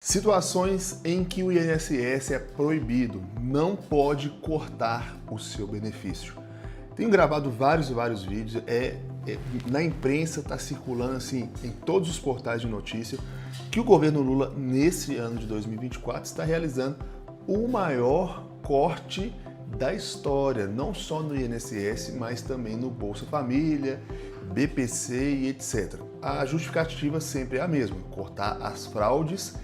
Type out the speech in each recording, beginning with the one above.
Situações em que o INSS é proibido, não pode cortar o seu benefício. Tenho gravado vários vídeos, na imprensa está circulando assim em todos os portais de notícia que o governo Lula, nesse ano de 2024, está realizando o maior corte da história, não só no INSS, mas também no Bolsa Família, BPC e etc. A justificativa sempre é a mesma: cortar as fraudes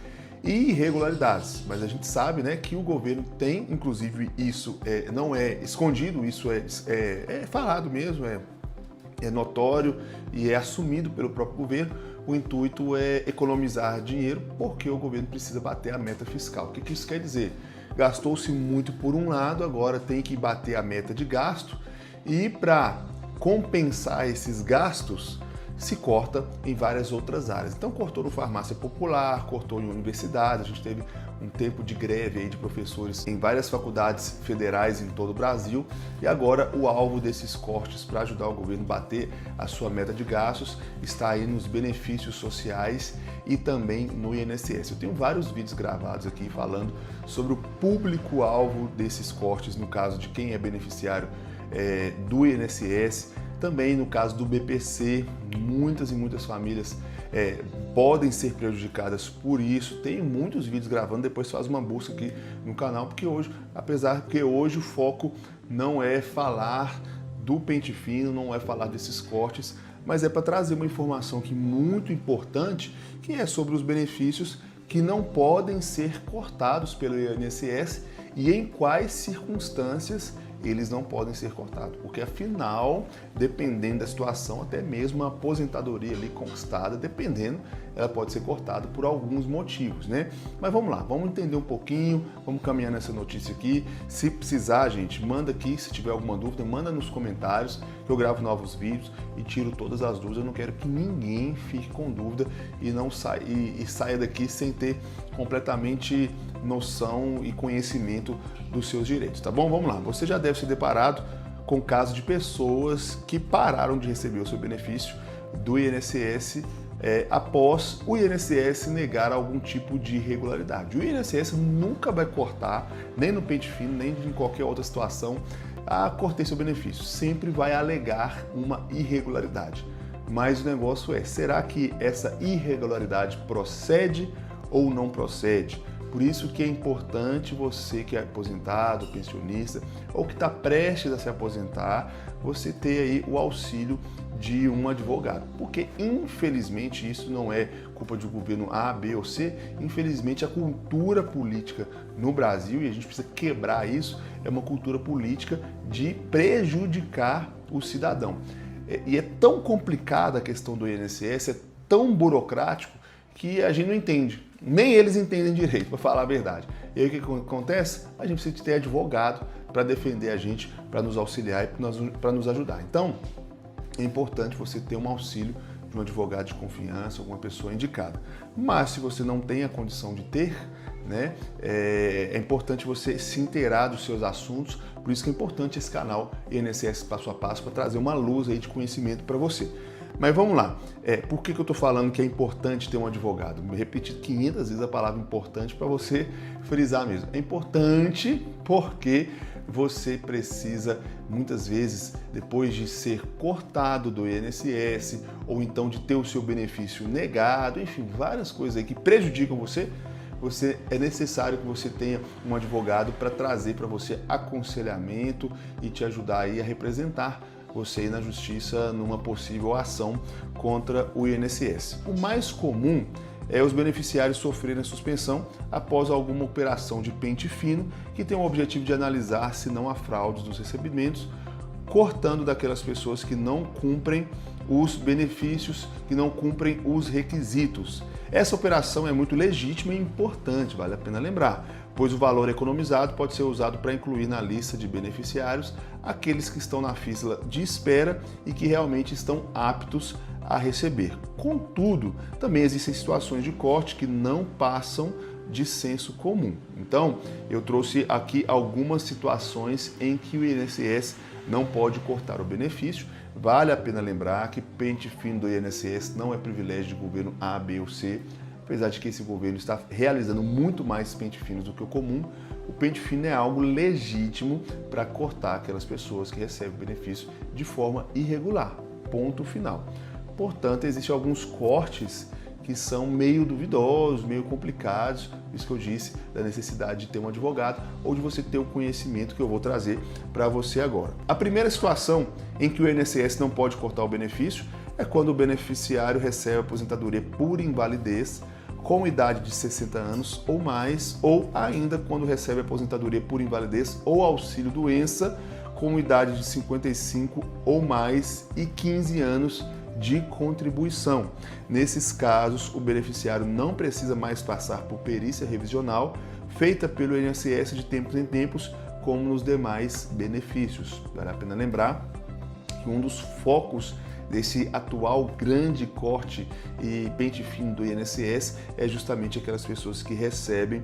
e irregularidades, mas a gente sabe, né, que o governo tem, inclusive isso não é escondido, isso é falado mesmo, é notório e é assumido pelo próprio governo. O intuito é economizar dinheiro porque o governo precisa bater a meta fiscal. O que isso quer dizer? Gastou-se muito por um lado, agora tem que bater a meta de gasto e para compensar esses gastos se corta em várias outras áreas. Então cortou no farmácia popular, cortou em universidade, a gente teve um tempo de greve aí de professores em várias faculdades federais em todo o Brasil e agora o alvo desses cortes para ajudar o governo a bater a sua meta de gastos está aí nos benefícios sociais e também no INSS. Eu tenho vários vídeos gravados aqui falando sobre o público-alvo desses cortes, no caso de quem é beneficiário do INSS, também no caso do BPC, muitas e muitas famílias podem ser prejudicadas por isso. Tenho muitos vídeos gravando, depois faz uma busca aqui no canal, porque hoje o foco não é falar do pente fino, não é falar desses cortes, mas é para trazer uma informação que muito importante, que é sobre os benefícios que não podem ser cortados pelo INSS e em quais circunstâncias eles não podem ser cortados, porque afinal, dependendo da situação, até mesmo a aposentadoria ali conquistada, dependendo, ela pode ser cortada por alguns motivos, né? Mas vamos lá, vamos entender um pouquinho, vamos caminhar nessa notícia aqui. Se precisar, gente, manda aqui, se tiver alguma dúvida, manda nos comentários, que eu gravo novos vídeos e tiro todas as dúvidas. Eu não quero que ninguém fique com dúvida e saia daqui sem ter completamente noção e conhecimento dos seus direitos, tá bom? Vamos lá, você já deve ser deparado com casos de pessoas que pararam de receber o seu benefício do INSS após o INSS negar algum tipo de irregularidade. O INSS nunca vai cortar, nem no pente fino, nem em qualquer outra situação, cortei seu benefício. Sempre vai alegar uma irregularidade. Mas o negócio será que essa irregularidade procede ou não procede? Por isso que é importante você que é aposentado, pensionista, ou que está prestes a se aposentar, você ter aí o auxílio de um advogado. Porque, infelizmente, isso não é culpa de governo A, B ou C, infelizmente a cultura política no Brasil, e a gente precisa quebrar isso, é uma cultura política de prejudicar o cidadão. E é tão complicada a questão do INSS, é tão burocrático, que a gente não entende. Nem eles entendem direito, para falar a verdade. E aí o que acontece? A gente precisa ter advogado para defender a gente, para nos auxiliar e para nos ajudar. Então, é importante você ter um auxílio de um advogado de confiança, alguma pessoa indicada. Mas se você não tem a condição de ter, né, é importante você se inteirar dos seus assuntos. Por isso que é importante esse canal INSS Passo a Passo, para trazer uma luz aí de conhecimento para você. Mas vamos lá, por que eu estou falando que é importante ter um advogado? Me repeti 500 vezes a palavra importante para você frisar mesmo. É importante porque você precisa, muitas vezes, depois de ser cortado do INSS, ou então de ter o seu benefício negado, enfim, várias coisas aí que prejudicam você, é necessário que você tenha um advogado para trazer para você aconselhamento e te ajudar aí a representar você ir na justiça numa possível ação contra o INSS. O mais comum é os beneficiários sofrerem suspensão após alguma operação de pente fino que tem o objetivo de analisar se não há fraudes dos recebimentos, cortando daquelas pessoas que não cumprem os benefícios, que não cumprem os requisitos. Essa operação é muito legítima e importante, vale a pena lembrar, pois o valor economizado pode ser usado para incluir na lista de beneficiários aqueles que estão na fila de espera e que realmente estão aptos a receber. Contudo, também existem situações de corte que não passam de senso comum. Então, eu trouxe aqui algumas situações em que o INSS não pode cortar o benefício. Vale a pena lembrar que pente fino do INSS não é privilégio de governo A, B ou C. apesar de que esse governo está realizando muito mais pente finos do que o comum, o pente fino é algo legítimo para cortar aquelas pessoas que recebem benefício de forma irregular. Ponto final. Portanto, existem alguns cortes que são meio duvidosos, meio complicados, isso que eu disse da necessidade de ter um advogado ou de você ter o conhecimento que eu vou trazer para você agora. A primeira situação em que o INSS não pode cortar o benefício é quando o beneficiário recebe aposentadoria por invalidez com idade de 60 anos ou mais, ou ainda quando recebe aposentadoria por invalidez ou auxílio-doença com idade de 55 ou mais e 15 anos de contribuição. Nesses casos, o beneficiário não precisa mais passar por perícia revisional feita pelo INSS de tempos em tempos, como nos demais benefícios. Vale a pena lembrar que um dos focos desse atual grande corte e pente fino do INSS é justamente aquelas pessoas que recebem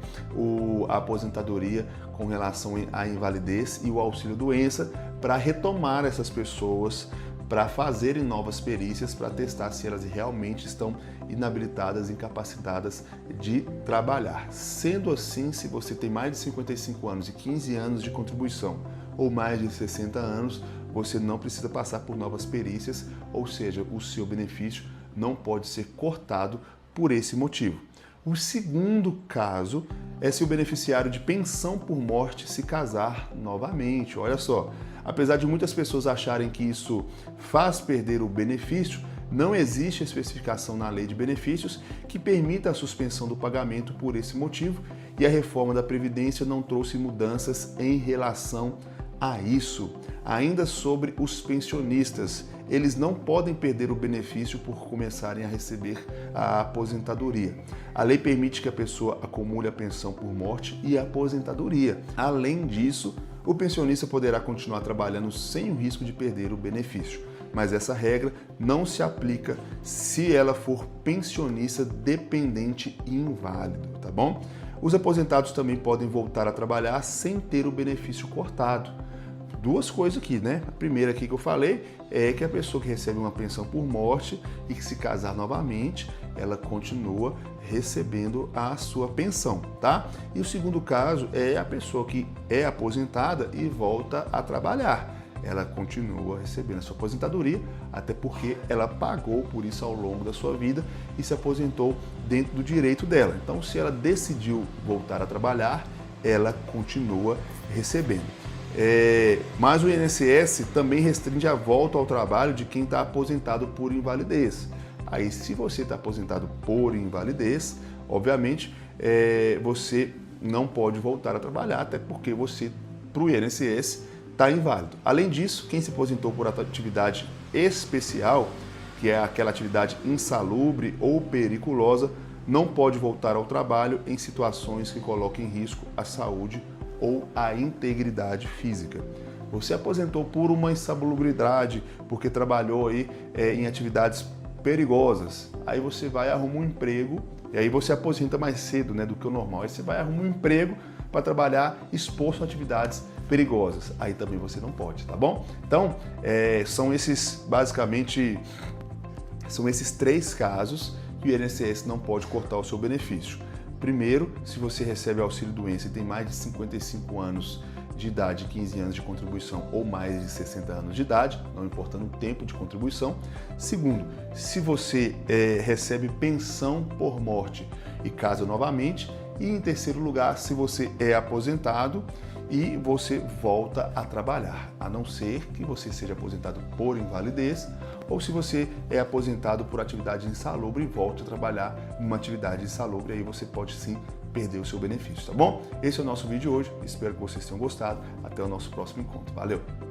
a aposentadoria com relação à invalidez e o auxílio-doença, para retomar essas pessoas para fazerem novas perícias, para testar se elas realmente estão inabilitadas, incapacitadas de trabalhar. Sendo assim, se você tem mais de 55 anos e 15 anos de contribuição ou mais de 60 anos, você não precisa passar por novas perícias, ou seja, o seu benefício não pode ser cortado por esse motivo. O segundo caso é se o beneficiário de pensão por morte se casar novamente. Olha só, apesar de muitas pessoas acharem que isso faz perder o benefício, não existe especificação na lei de benefícios que permita a suspensão do pagamento por esse motivo, e a reforma da Previdência não trouxe mudanças em relação a isso. Ainda sobre os pensionistas, eles não podem perder o benefício por começarem a receber a aposentadoria. A lei permite que a pessoa acumule a pensão por morte e a aposentadoria. Além disso, o pensionista poderá continuar trabalhando sem o risco de perder o benefício. Mas essa regra não se aplica se ela for pensionista dependente e inválido, tá bom? Os aposentados também podem voltar a trabalhar sem ter o benefício cortado. Duas coisas aqui, né? A primeira aqui que eu falei é que a pessoa que recebe uma pensão por morte e que se casar novamente, ela continua recebendo a sua pensão, tá? E o segundo caso é a pessoa que é aposentada e volta a trabalhar. Ela continua recebendo a sua aposentadoria, até porque ela pagou por isso ao longo da sua vida e se aposentou dentro do direito dela. Então, se ela decidiu voltar a trabalhar, ela continua recebendo. Mas o INSS também restringe a volta ao trabalho de quem está aposentado por invalidez. Aí, se você está aposentado por invalidez, obviamente, você não pode voltar a trabalhar, até porque você, para o INSS, está inválido. Além disso, quem se aposentou por atividade especial, que é aquela atividade insalubre ou periculosa, não pode voltar ao trabalho em situações que coloquem em risco a saúde ou a integridade física. Você aposentou por uma insalubridade, porque trabalhou aí em atividades perigosas. Aí você vai arrumar um emprego, e aí você aposenta mais cedo, né, do que o normal. Aí você vai arrumar um emprego para trabalhar exposto a atividades perigosas. Aí também você não pode, tá bom? Então, são esses três casos que o INSS não pode cortar o seu benefício. Primeiro, se você recebe auxílio-doença e tem mais de 55 anos de idade, 15 anos de contribuição ou mais de 60 anos de idade, não importando o tempo de contribuição. Segundo, se você recebe pensão por morte e casa novamente. E em terceiro lugar, se você é aposentado e você volta a trabalhar, a não ser que você seja aposentado por invalidez, ou se você é aposentado por atividade insalubre e volta a trabalhar numa atividade insalubre, aí você pode sim perder o seu benefício, tá bom? Esse é o nosso vídeo de hoje, espero que vocês tenham gostado, até o nosso próximo encontro, valeu!